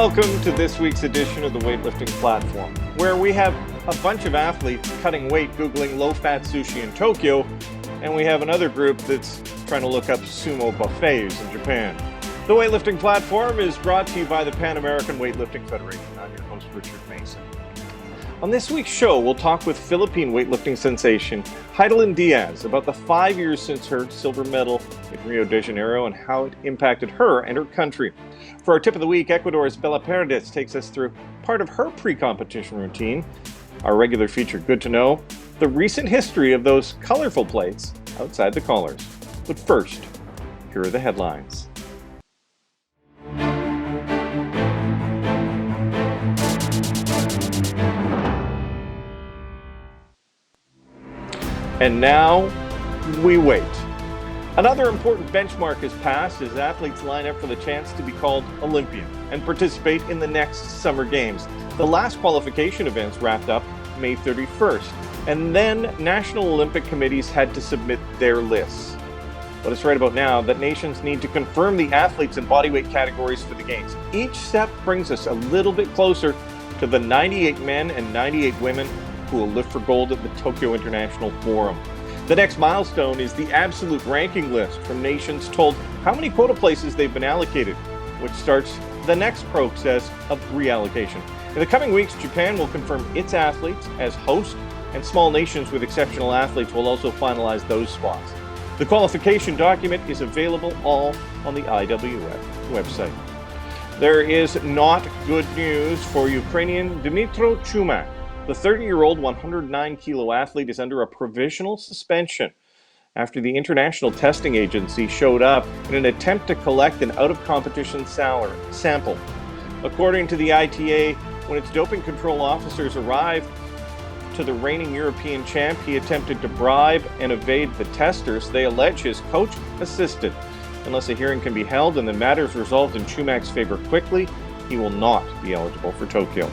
Welcome to this week's edition of the Weightlifting Platform, where we have a bunch of athletes cutting weight Googling low-fat sushi in Tokyo, and we have another group that's trying to look up sumo buffets in Japan. The Weightlifting Platform is brought to you by the Panamerican Weightlifting Federation. I'm your host, Richard Mason. On this week's show, we'll talk with Philippine weightlifting sensation Heidelin Diaz about the 5 years since her silver medal in Rio de Janeiro and how it impacted her and her country. For our tip of the week, Ecuador's Bella Paredes takes us through part of her pre-competition routine. Our regular feature, Good to Know, the recent history of those colorful plates outside the collars. But first, here are the headlines. And now, we wait. Another important benchmark is passed as athletes line up for the chance to be called Olympian and participate in the next Summer Games. The last qualification events wrapped up May 31st, and then national Olympic committees had to submit their lists. What is right about now that nations need to confirm the athletes and bodyweight categories for the Games. Each step brings us a little bit closer to the 98 men and 98 women who will lift for gold at the Tokyo International Forum. The next milestone is the absolute ranking list from nations told how many quota places they've been allocated, which starts the next process of reallocation. In the coming weeks, Japan will confirm its athletes as host, and small nations with exceptional athletes will also finalize those spots. The qualification document is available all on the IWF website. There is not good news for Ukrainian Dmytro Chumak. The 30-year-old 109-kilo athlete is under a provisional suspension after the International Testing Agency showed up in an attempt to collect an out-of-competition sample. According to the ITA, when its doping control officers arrived to the reigning European champ, he attempted to bribe and evade the testers. They allege his coach assisted. Unless a hearing can be held and the matter is resolved in Chumak's favor quickly, he will not be eligible for Tokyo.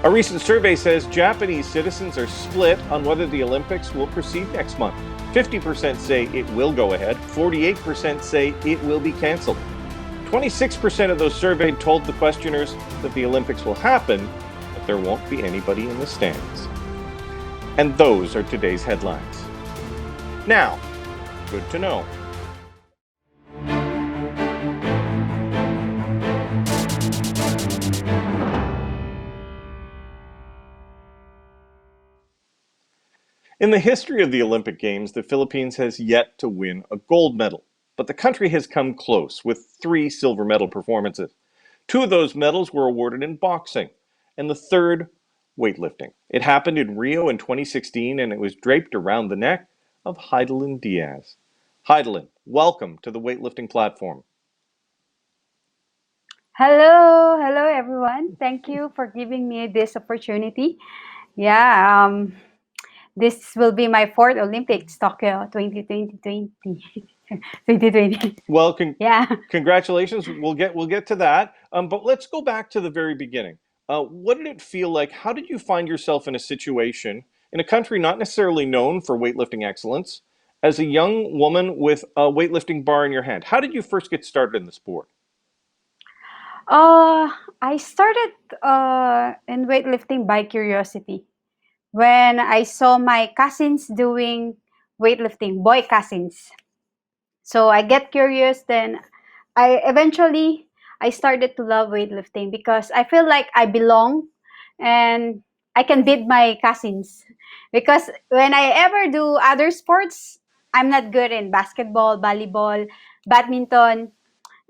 A recent survey says Japanese citizens are split on whether the Olympics will proceed next month. 50% say it will go ahead, 48% say it will be canceled. 26% of those surveyed told the questioners that the Olympics will happen, but there won't be anybody in the stands. And those are today's headlines. Now, good to know. In the history of the Olympic Games, the Philippines has yet to win a gold medal, but the country has come close with 3 silver medal performances. 2 of those medals were awarded in boxing, and the third, weightlifting. It happened in Rio in 2016, and it was draped around the neck of Heidelin Diaz. Heidelin, welcome to the Weightlifting Platform. Hello everyone. Thank you for giving me this opportunity. This will be my 4th Olympics, Tokyo 2020. 2020. Well, congratulations. We'll get to that. But let's go back to the very beginning. What did it feel like? How did you find yourself in a situation in a country not necessarily known for weightlifting excellence as a young woman with a weightlifting bar in your hand? How did you first get started in the sport? I started in weightlifting by curiosity. When I saw my cousins doing weightlifting, boy cousins. So I get curious, then I started to love weightlifting because I feel like I belong and I can beat my cousins. Because when I ever do other sports, I'm not good in basketball, volleyball, badminton,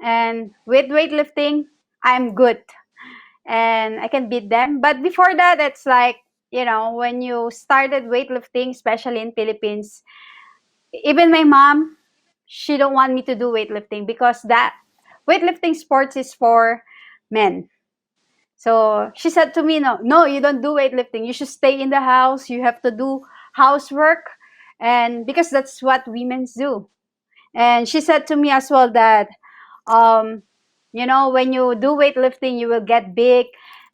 and with weightlifting, I'm good and I can beat them. But before that, it's like, when you started weightlifting, especially in Philippines, even my mom, she don't want me to do weightlifting because that weightlifting sports is for men. So she said to me, no, you don't do weightlifting. You should stay in the house. You have to do housework, and because that's what women do. And she said to me as well that, when you do weightlifting, you will get big.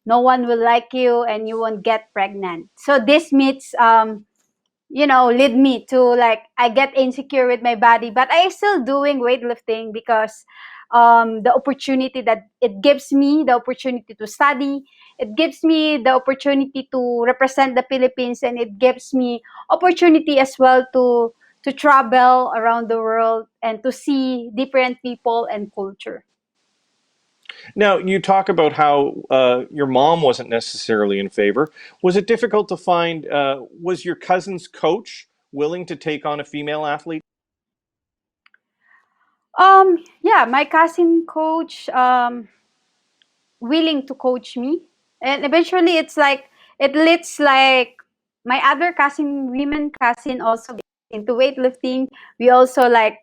No one will like you, and you won't get pregnant. So this meets lead me to, like, I get insecure with my body, but I still doing weightlifting because the opportunity that it gives me, the opportunity to study. It gives me the opportunity to represent the Philippines, and it gives me opportunity as well to travel around the world and to see different people and culture. Now, you talk about how your mom wasn't necessarily in favor. Was it difficult to find, was your cousin's coach willing to take on a female athlete? Yeah, my cousin coach willing to coach me, and eventually it's like it leads like my other cousin, women cousin, also get into weightlifting. We also like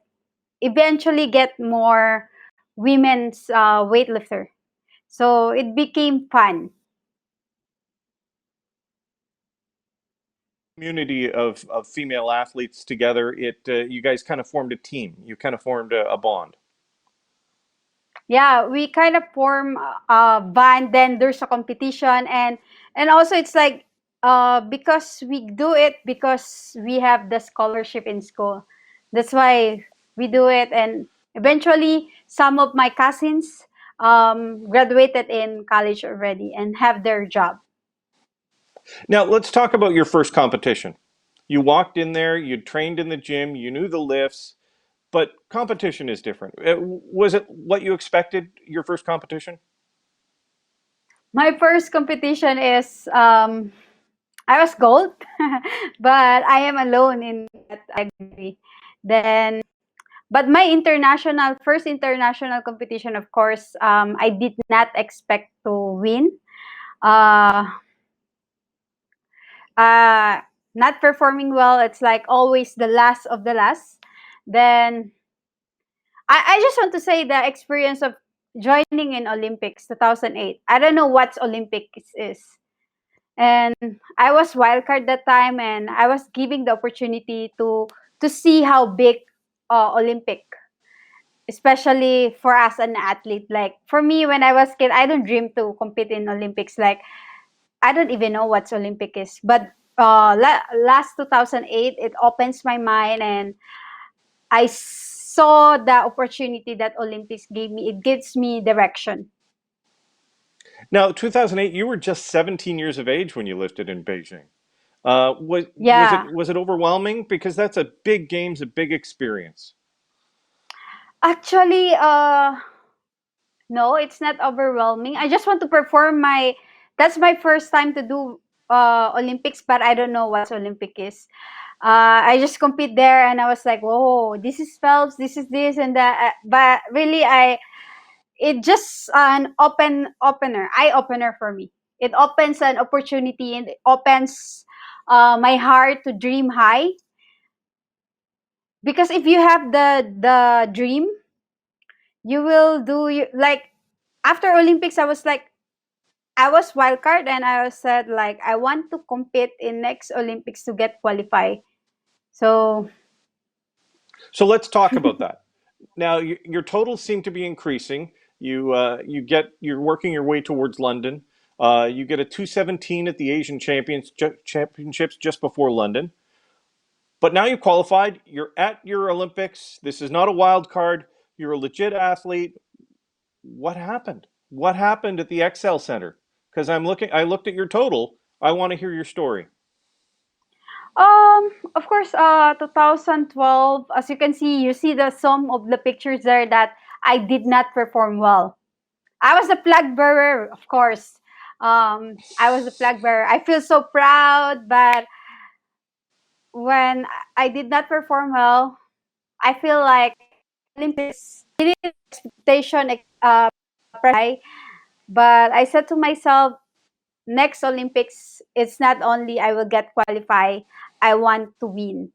eventually get more women's weightlifter, so it became fun. Community of female athletes together, you guys kind of formed a team. You kind of formed a bond. Yeah, we kind of form a band, then there's a competition, and also it's like because we do it because we have the scholarship in school. That's why we do it, and eventually some of my cousins graduated in college already and have their job. Now, let's talk about your first competition. You walked in there, you trained in the gym, you knew the lifts, but competition is different. Was it what you expected, your first competition? My first competition is I was gold, but I am alone in that category. Then, but my international first international competition, of course, I did not expect to win. Uh, uh, Not performing well. It's like always the last of the last. Then I just want to say the experience of joining in Olympics 2008. I don't know what Olympics is. And I was wildcard that time, and I was giving the opportunity to see how big Olympic, especially for us an athlete. Like for me, when I was kid, I don't dream to compete in Olympics. Like I don't even know what Olympic is. But last 2008, it opens my mind, and I saw the opportunity that Olympics gave me. It gives me direction. Now, 2008, you were just 17 years of age when you lifted in Beijing. Yeah, Was it overwhelming? Because that's a big games, a big experience. actually, no, it's not overwhelming. I just want to perform my. That's my first time to do Olympics, but I don't know what Olympic is. I just compete there, and I was like, "Whoa, this is Phelps, this is this and that." But really, I it just an eye opener for me. It opens an opportunity, and it opens my heart to dream high. Because if you have the dream, you will do you like after Olympics. I was wild card, and I was said like I want to compete in next Olympics to get qualified. So So let's talk about that. Now, your totals seem to be increasing. You're working your way towards London. You get a 217 at the Championships just before London. But now you qualified. You're at your Olympics. This is not a wild card. You're a legit athlete. What happened? What happened at the Excel Center? Because I looked at your total. I want to hear your story. of course, 2012, as you can see, you see the some of the pictures there that I did not perform well. I was the flag bearer, of course. I was the flag bearer. I feel so proud, but when I did not perform well, I feel like Olympics expectation pressure. But I said to myself, next Olympics, it's not only I will get qualified, I want to win.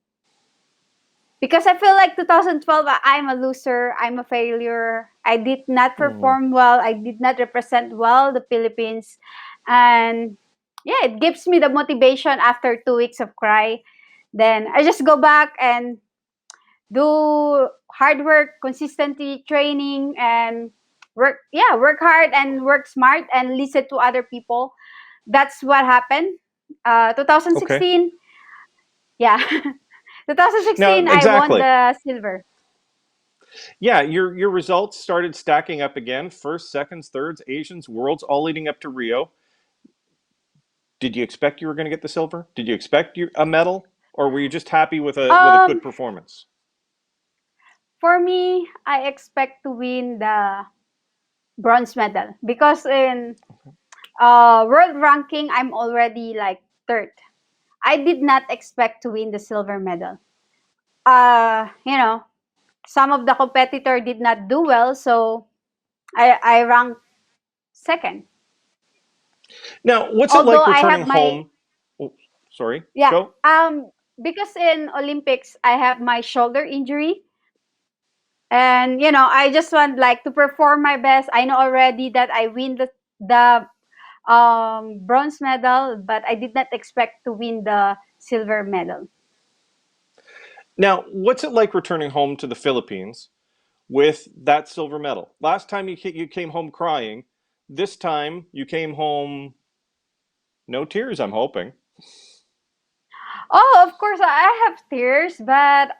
Because I feel like 2012, I'm a loser, I'm a failure. I did not Mhm. perform well, I did not represent well the Philippines. And yeah, it gives me the motivation after 2 weeks of cry. Then I just go back and do hard work, consistently training, and work hard and work smart and listen to other people. That's what happened. Okay. 2016, yeah. Now, 2016, I won exactly. the silver. Yeah, your results started stacking up again. First, seconds, thirds, Asians, worlds, all leading up to Rio. Did you expect you were going to get the silver? Did you expect a medal, or were you just happy with a good Um, performance? for me, I expect to win the bronze medal because in world ranking, I'm already like third. I did not expect to win the silver medal. You know, some of the competitor did not do well, so I ranked second. Now, what's it Although like I returning have my home? Oh, sorry, yeah, go. because in Olympics I have my shoulder injury, and I just want like to perform my best. I know already that I win the bronze medal, but I did not expect to win the silver medal. Now, what's it like returning home to the Philippines with that silver medal? Last time you came home crying. This time you came home no tears, I'm hoping. Oh, of course I have tears, but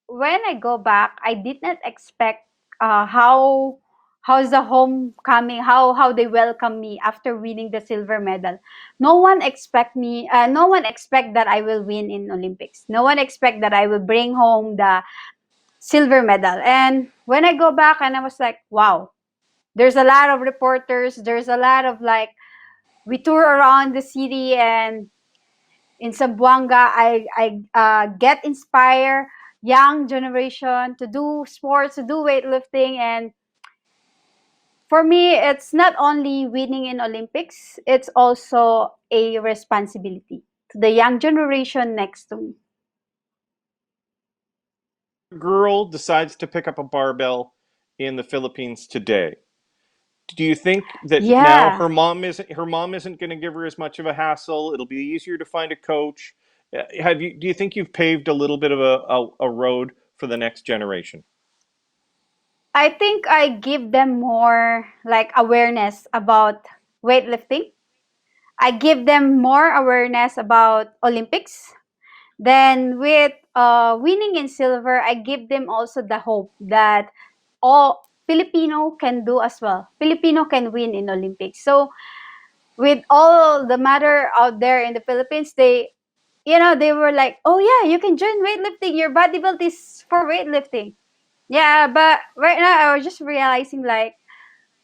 when I go back, I did not expect how's the homecoming, how they welcome me after winning the silver medal. No one expect that I will win in Olympics. No one expect that I will bring home the silver medal. And when I go back and I was like, wow, there's a lot of reporters, there's a lot of like we tour around the city, and in Zamboanga, I get inspire young generation to do sports, to do weightlifting, and for me, it's not only winning in Olympics; it's also a responsibility to the young generation next to me. Girl decides to pick up a barbell in the Philippines today. Do you think that now Yeah, her mom isn't going to give her as much of a hassle? It'll be easier to find a coach. Have you do you think you've paved a little bit of a road for the next generation? I think I give them more like awareness about weightlifting. I give them more awareness about Olympics. Then with winning in silver, I give them also the hope that all Filipino can do as well. Filipino can win in Olympics. So with all the matter out there in the Philippines, they were like, oh yeah, you can join weightlifting. Your body build is for weightlifting. Yeah, but right now I was just realizing like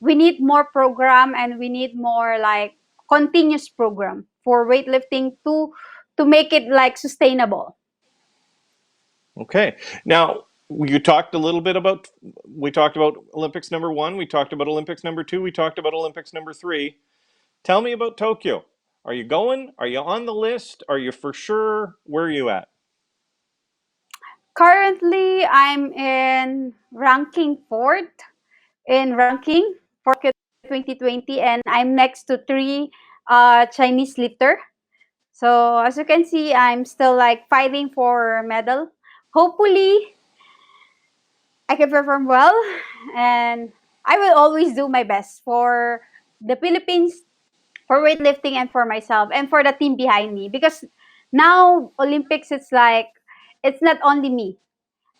we need more program and we need more like continuous program for weightlifting to make it like sustainable. Okay. Now, you talked a little bit about we talked about Olympics number 1, we talked about Olympics number 2, we talked about Olympics number 3. Tell me about Tokyo. Are you going? Are you on the list? Are you for sure? Where are you at? Currently, I'm in ranking fourth in ranking for Tokyo 2020, and I'm next to three Chinese lifter. So as you can see, I'm still like fighting for medal. Hopefully, I can perform well, and I will always do my best for the Philippines, for weightlifting, and for myself, and for the team behind me. Because now Olympics, it's like it's not only me.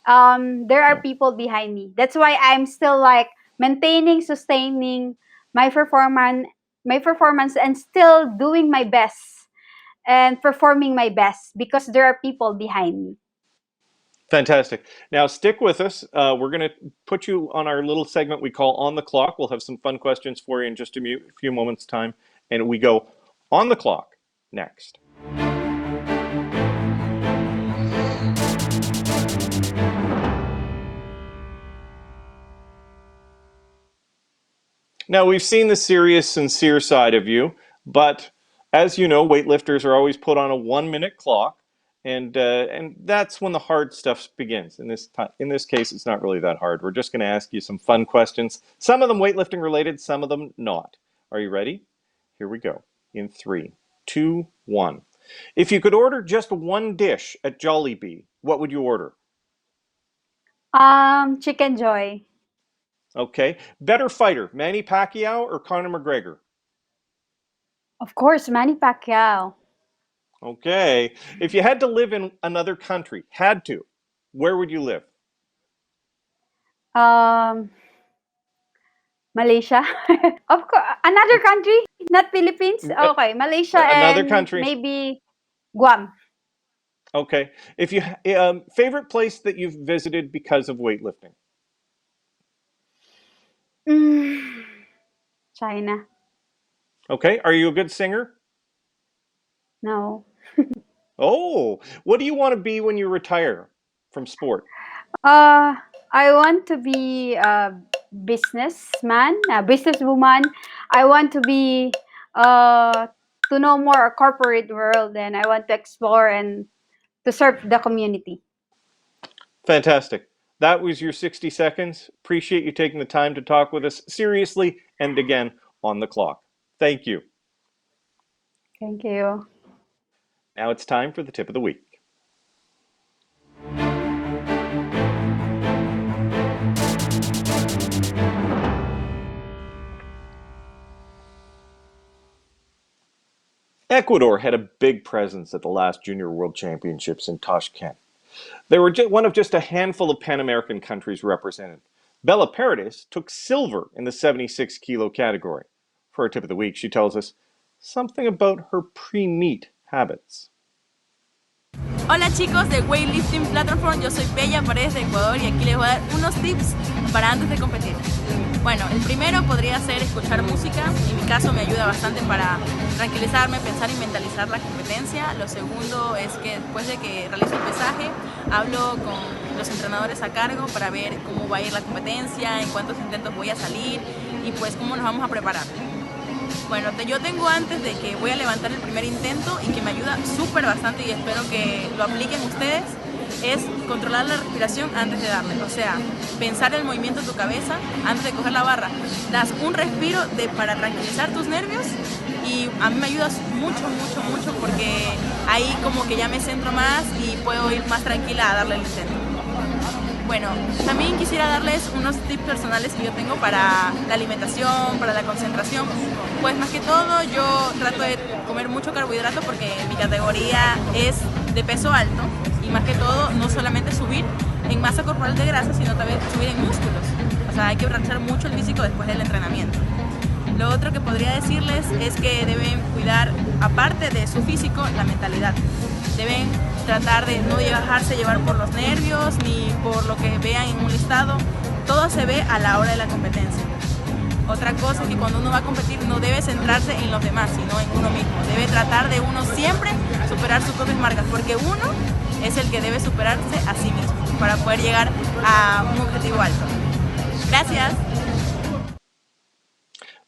There are No. people behind me. That's why I'm still like maintaining, sustaining my performance, and still doing my best and performing my best because there are people behind me. Fantastic. Now, stick with us. We're going to put you on our little segment we call On the Clock. We'll have some fun questions for you in just a few moments' time. And we go on the clock next. Now, we've seen the serious, sincere side of you, but as you know, weightlifters are always put on a 1 minute clock, and that's when the hard stuff begins. In this case, it's not really that hard. We're just going to ask you some fun questions. Some of them weightlifting related, some of them not. Are you ready? Here we go. In three, two, one. If you could order just one dish at Jollibee, what would you order? Chicken Joy. Okay. Better fighter, Manny Pacquiao or Conor McGregor? Of course, Manny Pacquiao. Okay. If you had to live in another country, had to, where would you live? Um, Malaysia. Of course, another country, not Philippines. Okay, Malaysia Another and country. maybe Guam. Okay. If you favorite place that you've visited because of weightlifting. Mm, China. Okay. Are you a good singer? No. Oh, what do you want to be when you retire from sport? Uh, I want to be a businessman, a businesswoman. I want to be to know more a corporate world, and I want to explore and to serve the community. Fantastic. That was your 60 seconds. Appreciate you taking the time to talk with us seriously and again on the clock. Thank you. Thank you. Now it's time for the tip of the week. Ecuador had a big presence at the last Junior World Championships in Tashkent. They were one of just a handful of Pan American countries represented. Bella Paredes took silver in the 76 kilo category. For our tip of the week, she tells us something about her pre-meet habits. Hola chicos de Weightlifting Platform, yo soy Bella Paredes de Ecuador y aquí les voy a dar unos tips para antes de competir. Bueno, el primero podría ser escuchar música, en mi caso me ayuda bastante para tranquilizarme, pensar y mentalizar la competencia. Lo segundo es que después de que realizo el pesaje, hablo con los entrenadores a cargo para ver cómo va a ir la competencia, en cuántos intentos voy a salir y pues cómo nos vamos a preparar. Bueno, yo tengo antes de que voy a levantar el primer intento y que me ayuda súper bastante y espero que lo apliquen ustedes, es controlar la respiración antes de darle. O sea, pensar el movimiento de tu cabeza antes de coger la barra. Das un respiro para tranquilizar tus nervios y a mí me ayuda mucho porque ahí como que ya me centro más y puedo ir más tranquila a darle el intento. Bueno, también quisiera darles unos tips personales que yo tengo para la alimentación, para la concentración. Pues más que todo yo trato de comer mucho carbohidrato porque mi categoría es de peso alto y más que todo no solamente subir en masa corporal de grasa, sino también subir en músculos. O sea, hay que aprovechar mucho el físico después del entrenamiento. Lo otro que podría decirles es que deben cuidar, aparte de su físico, la mentalidad. Deben tratar de no dejarse llevar por los nervios ni por lo que vean en un listado. Todo se ve a la hora de la competencia. Otra cosa es que cuando uno va a competir no debe centrarse en los demás, sino en uno mismo. Debe tratar de uno siempre superar sus propias marcas, porque uno es el que debe superarse a sí mismo para poder llegar a un objetivo alto. Gracias.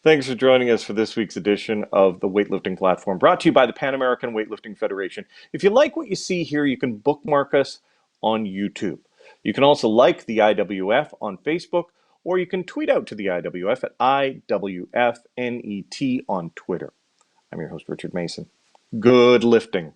Thanks for joining us for this week's edition of the Weightlifting Platform, brought to you by the Pan American Weightlifting Federation. If you like what you see here, you can bookmark us on YouTube. You can also like the IWF on Facebook, or you can tweet out to the IWF at IWFNET on Twitter. I'm your host, Richard Mason. Good lifting.